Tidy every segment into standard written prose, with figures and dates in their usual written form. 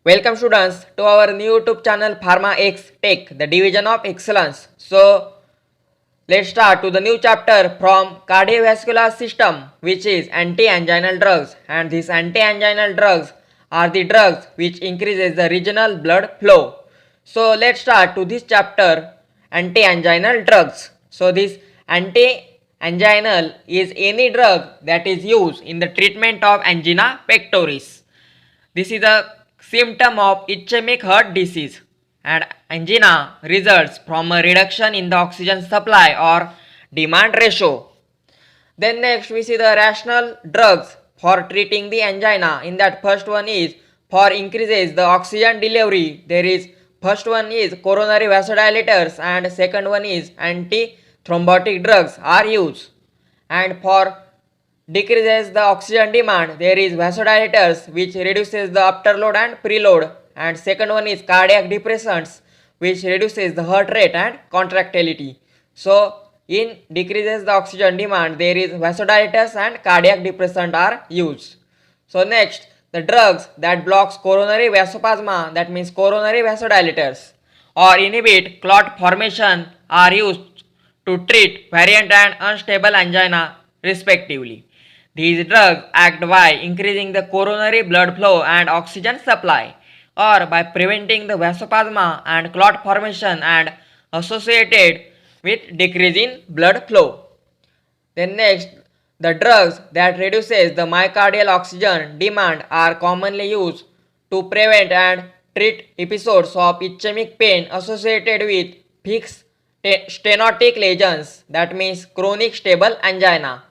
Welcome students to our new YouTube channel Pharma X Tech, the division of excellence. So let's start to the new chapter from cardiovascular system, which is anti-anginal drugs, and these anti-anginal drugs are the drugs which increases the regional blood flow. So let's start to this chapter, anti-anginal drugs. So this anti-anginal is any drug that is used in the treatment of angina pectoris. This is a symptom of ischemic heart disease, and angina results from a reduction in the oxygen supply or demand ratio. Then next we see the rational drugs for treating the angina. In that first one is for increases the oxygen delivery. There is first one is coronary vasodilators and second one is anti-thrombotic drugs are used. And for decreases the oxygen demand, there is vasodilators which reduces the afterload and preload, and second one is cardiac depressants which reduces the heart rate and contractility. So in decreases the oxygen demand, there is vasodilators and cardiac depressant are used. So next, the drugs that blocks coronary vasospasm, that means coronary vasodilators, or inhibit clot formation are used to treat variant and unstable angina respectively. These drugs act by increasing the coronary blood flow and oxygen supply, or by preventing the vasospasm and clot formation and associated with decrease in blood flow. Then next, the drugs that reduces the myocardial oxygen demand are commonly used to prevent and treat episodes of ischemic pain associated with fixed stenotic lesions, that means chronic stable angina.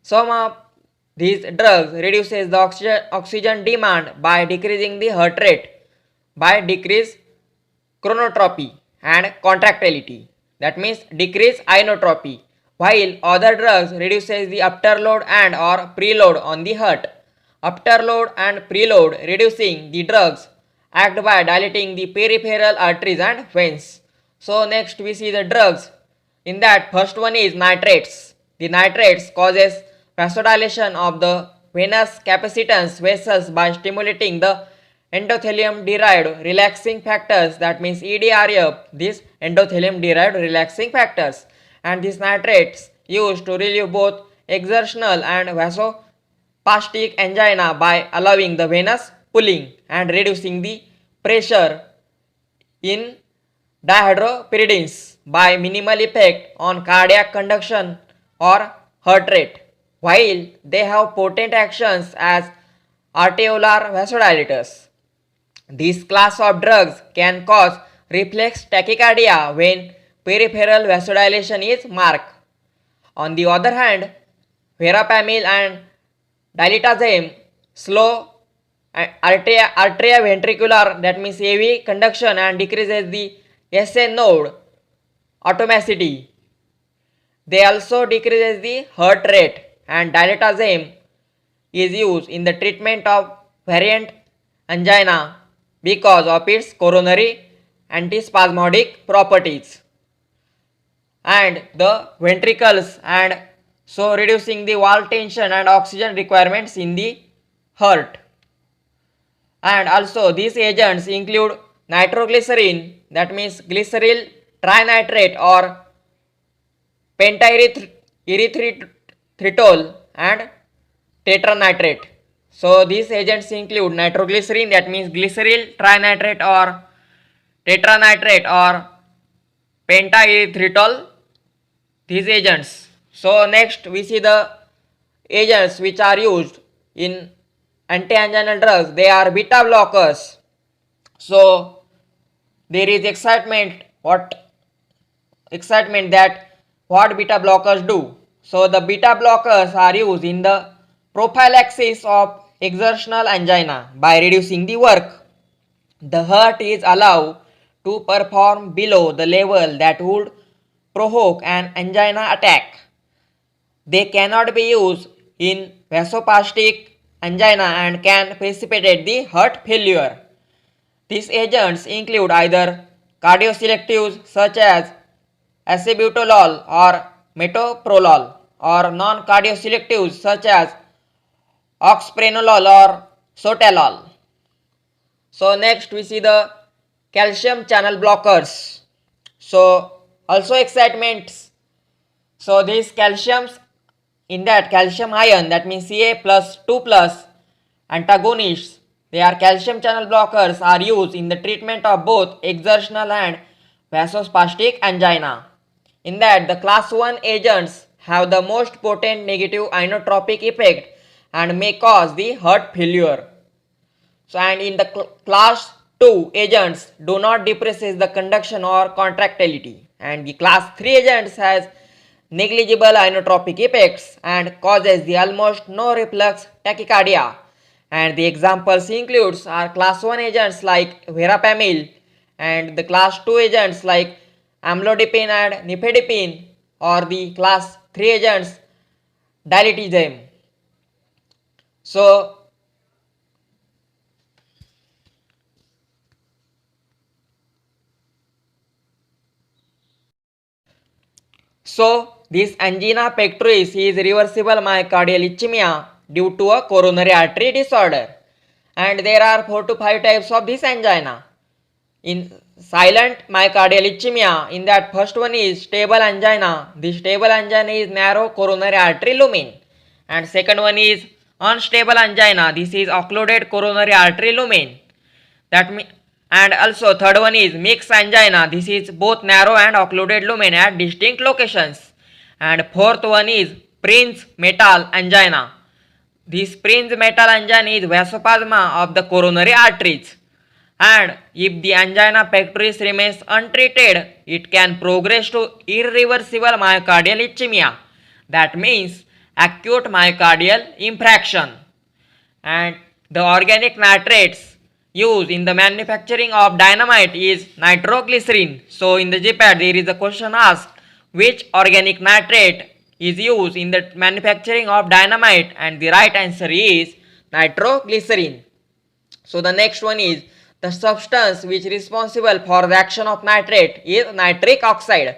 Some of these drugs reduces the oxygen demand by decreasing the heart rate, by decrease chronotropy and contractility, that means decrease inotropy, while other drugs reduces the afterload and or preload on the heart. Afterload and preload reducing the drugs act by dilating the peripheral arteries and veins. So next we see the drugs. In that first one is nitrates. The nitrates causes vasodilation of the venous capacitance vessels by stimulating the endothelium derived relaxing factors, that means EDRF, these endothelium derived relaxing factors, and these nitrates used to relieve both exertional and vasospastic angina by allowing the venous pulling and reducing the pressure in dihydropyridines by minimal effect on cardiac conduction or heart rate, while they have potent actions as arteriolar vasodilators. This class of drugs can cause reflex tachycardia when peripheral vasodilation is marked. On the other hand, verapamil and diltiazem slow atrioventricular, that means AV conduction, and decreases the SN node atomicity. They also decreases the heart rate, and diltiazem is used in the treatment of variant angina because of its coronary antispasmodic properties and the ventricles, and so reducing the wall tension and oxygen requirements in the heart. And also these agents include nitroglycerin, that means glycerol trinitrate or pentyretritol, and tetranitrate. So these agents include nitroglycerin, that means glycerol trinitrate or tetranitrate or pentyretritol, these agents. So next we see the agents which are used in anti-anginal drugs. They are beta blockers. So there is excitement that what beta blockers do. So the beta blockers are used in the prophylaxis of exertional angina by reducing the work the heart is allowed to perform below the level that would provoke an angina attack. They cannot be used in vasospastic angina and can precipitate the heart failure. These agents include either cardioselectives such as acebutolol or metoprolol, or non-cardioselectives such as oxprenolol or sotalol. So next we see the calcium channel blockers. So also excitements. So these calciums, in that calcium ion, that means Ca plus 2 plus antagonists, they are calcium channel blockers, are used in the treatment of both exertional and vasospastic angina. In that the class 1 agents have the most potent negative inotropic effect and may cause the heart failure. So and in the class 2 agents do not depresses the conduction or contractility, and the class 3 agents has negligible inotropic effects and causes the almost no reflux tachycardia, and the examples includes are class 1 agents like verapamil and the class 2 agents like amlodipine and nifedipine, or the class 3 agents diltiazem. So this angina pectoris is reversible myocardial ischemia due to a coronary artery disorder, and there are 4 to 5 types of this angina. In silent myocardial ischemia, in that first one is stable angina. This stable angina is narrow coronary artery lumen, and second one is unstable angina. This is occluded coronary artery lumen. And also third one is mixed angina. This is both narrow and occluded lumen at distinct locations. And fourth one is Prince metal angina. This Prince metal angina is vasospasma of the coronary arteries. And if the angina pectoris remains untreated, it can progress to irreversible myocardial ischemia. That means acute myocardial infarction. And the organic nitrates used in the manufacturing of dynamite is nitroglycerin. So in the GPAT there is a question asked, which organic nitrate is used in the manufacturing of dynamite, and the right answer is nitroglycerin. So the next one is the substance which is responsible for the action of nitrate is nitric oxide,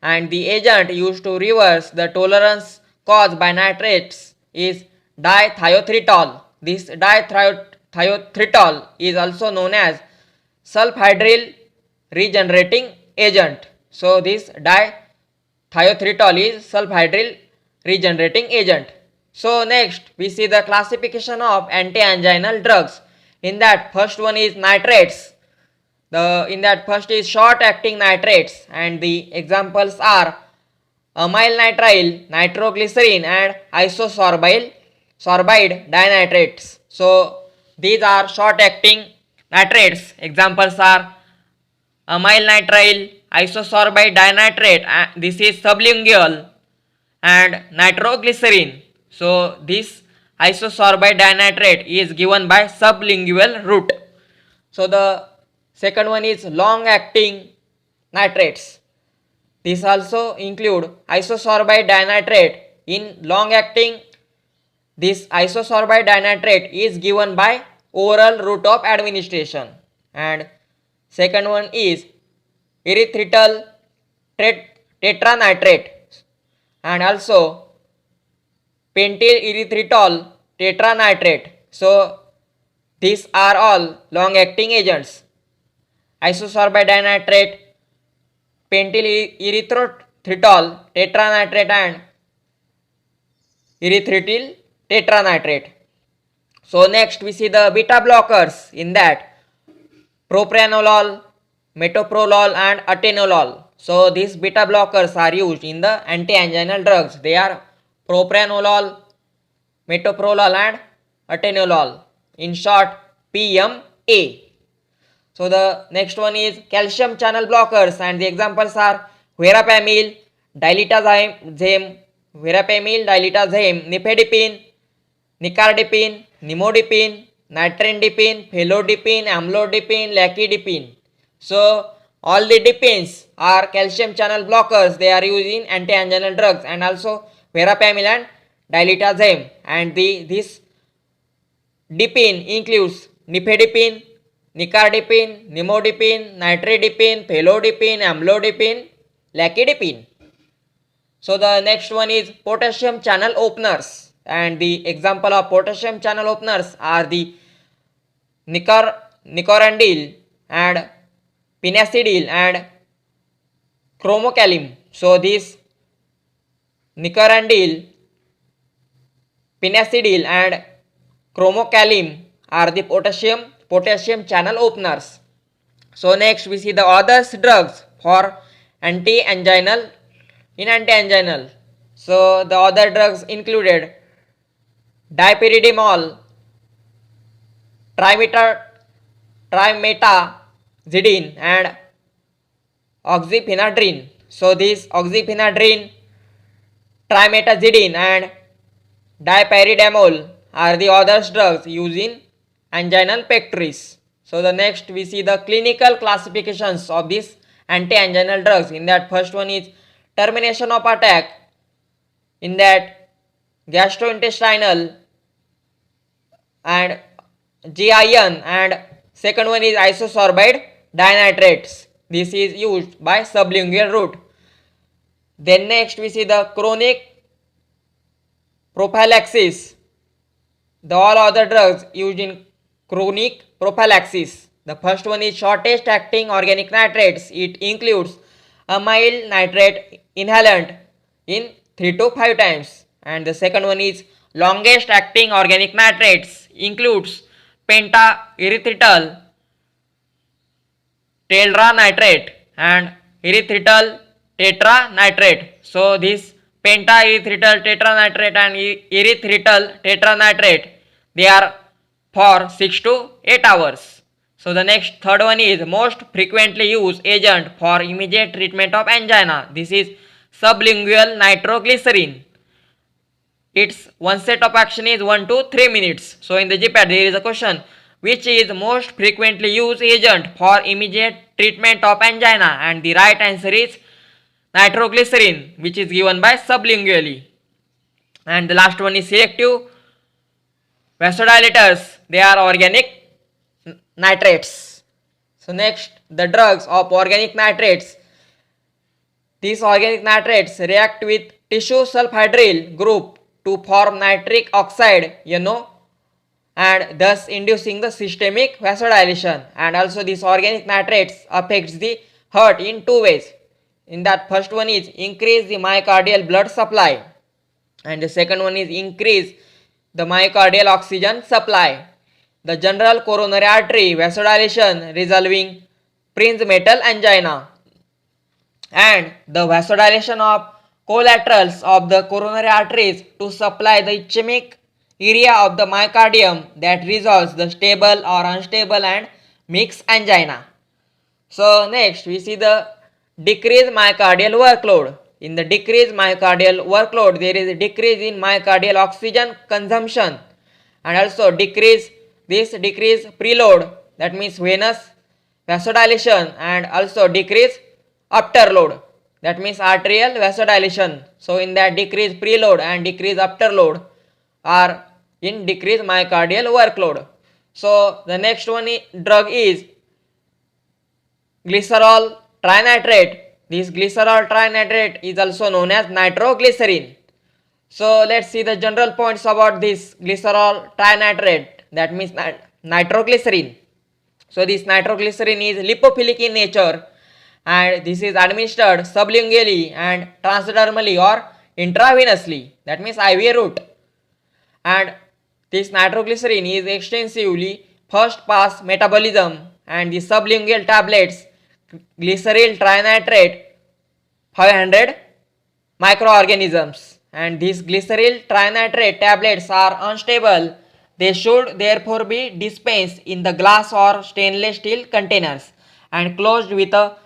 and the agent used to reverse the tolerance caused by nitrates is dithiotritol. This dithiotritol is also known as sulfhydryl regenerating agent. So this dithiotritol is sulfhydryl regenerating agent. So next we see the classification of anti-anginal drugs. In that first one is nitrates. In that first is short acting nitrates, and the examples are amyl nitrile, nitroglycerin and isosorbide dinitrates. So these are short acting nitrates. Examples are amyl nitrile, isosorbide dinitrate, this is sublingual, and nitroglycerin. So this isosorbide dinitrate is given by sublingual route. So the second one is long acting nitrates. This also include isosorbide dinitrate. In long acting, this isosorbide dinitrate is given by oral route of administration. And second one is erythritol tetranitrate and also pentyl erythritol tetranitrate. So these are all long acting agents. Isosorbide dinitrate, pentyl erythritol tetranitrate and erythritol tetranitrate. So next we see the beta blockers. In that Propranolol, Metoprolol and Atenolol. So these beta blockers are used in the anti-anginal drugs. They are Propranolol, Metoprolol and Atenolol. In short, PMA. So the next one is calcium channel blockers, and the examples are verapamil, diltiazem, nifedipine, nicardipine, nimodipine, nitrendipine, felodipine, amlodipine, lacidipine. So all the dipines are calcium channel blockers. They are used in anti-anginal drugs, and also verapamil and diltiazem. And this dipine includes nifedipine, nicardipine, nimodipine, nitridipine, felodipine, amlodipine, lacidipine. So the next one is potassium channel openers, and the example of potassium channel openers are the nicorandil and pinacidil and chromocalim. So this nicorandil, pinacidil and chromocalim are the potassium channel openers. So next we see the other drugs for anti-anginal. So the other drugs included dipyridamole, trimetazidine and oxyphenadrine. So this oxyphenadrine, trimetazidine and dipyridamole are the other drugs used in anginal pectoris. So the next we see the clinical classifications of these anti-anginal drugs. In that first one is termination of attack, in that gastrointestinal and GIN, and second one is isosorbide dinitrates. This is used by sublingual route. Then next we see the chronic prophylaxis. The all other drugs used in chronic prophylaxis. The first one is shortest acting organic nitrates. It includes a mild nitrate inhalant in 3 to 5 times. And the second one is longest acting organic nitrates, includes pentaerythritol tetranitrate and erythritol tetranitrate. So this pentaerythritol tetranitrate and erythritol tetranitrate, they are for 6 to 8 hours. So the next third one is most frequently used agent for immediate treatment of angina. This is sublingual nitroglycerin. Its one set of action is 1 to 3 minutes. So in the GPAT there is a question, which is most frequently used agent for immediate treatment of angina, and the right answer is nitroglycerin, which is given by sublingually. And the last one is selective vasodilators. They are organic nitrates. So next, the drugs of organic nitrates. These organic nitrates react with tissue sulfhydryl group to form nitric oxide, and thus inducing the systemic vasodilation. And also these organic nitrates affects the heart in 2 ways. In that first one is increase the myocardial blood supply, and the second one is increase the myocardial oxygen supply. The general coronary artery vasodilation resolving prinzmetal angina, and the vasodilation of collaterals of the coronary arteries to supply the ischemic area of the myocardium that resolves the stable or unstable and mixed angina. So next we see the decreased myocardial workload. In the decreased myocardial workload, there is a decrease in myocardial oxygen consumption, and also decrease preload, that means venous vasodilation, and also decrease afterload, that means arterial vasodilation. So in that decreased preload and decreased afterload are in decreased myocardial workload. So the next one drug is Glycerol Trinitrate. This Glycerol Trinitrate is also known as nitroglycerin. So let's see the general points about this Glycerol Trinitrate, that means nitroglycerin. So this nitroglycerin is lipophilic in nature, and this is administered sublingually and transdermally or intravenously, that means IV route. And this nitroglycerin is extensively first pass metabolism, and the sublingual tablets glyceryl trinitrate 500 microorganisms, and these glyceryl trinitrate tablets are unstable. They should therefore be dispensed in the glass or stainless steel containers and closed with a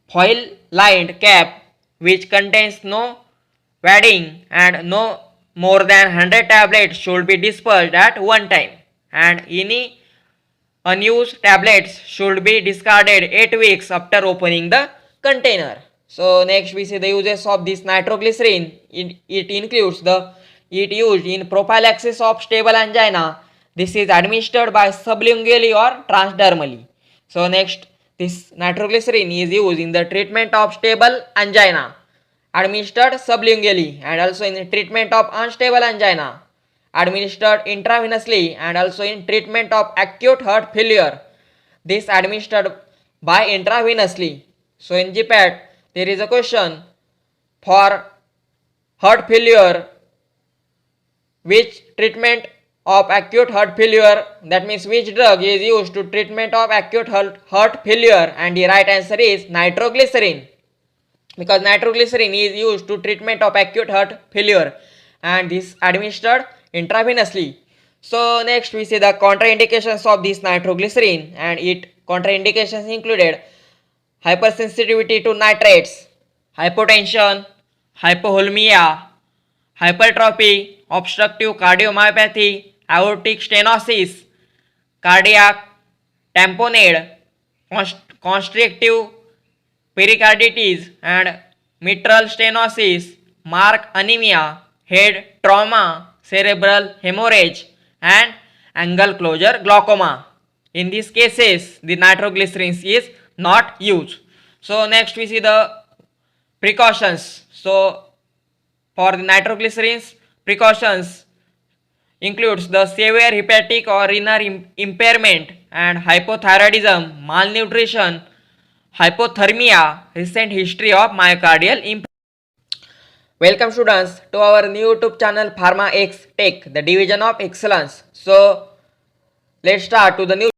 foil lined cap which contains no wadding, and no more than 100 tablets should be dispersed at one time, and any unused tablets should be discarded 8 weeks after opening the container. So next we see the uses of this nitroglycerin. It includes it used in prophylaxis of stable angina. This is administered by sublingually or transdermally. So next, this nitroglycerin is used in the treatment of stable angina, administered sublingually, and also in the treatment of unstable angina, administered intravenously, and also in treatment of acute heart failure, this administered by intravenously. So in GPAT there is a question for heart failure, which treatment of acute heart failure, that means which drug is used to treatment of acute heart failure, and the right answer is nitroglycerin, because nitroglycerin is used to treatment of acute heart failure and this administered intravenously. So next we see the contraindications of this nitroglycerin, and it contraindications included hypersensitivity to nitrates, hypotension, hypovolemia, hypertrophy, obstructive cardiomyopathy, aortic stenosis, cardiac tamponade, constrictive pericarditis and mitral stenosis, mark anemia, head trauma, cerebral hemorrhage, and angle closure glaucoma. In these cases, the nitroglycerin is not used. So next we see the precautions. So for the nitroglycerins, precautions includes the severe hepatic or renal impairment and hypothyroidism, malnutrition, hypothermia, recent history of myocardial impairment. Welcome students to our new YouTube channel Pharma X Tech, the division of excellence. So let's start to the new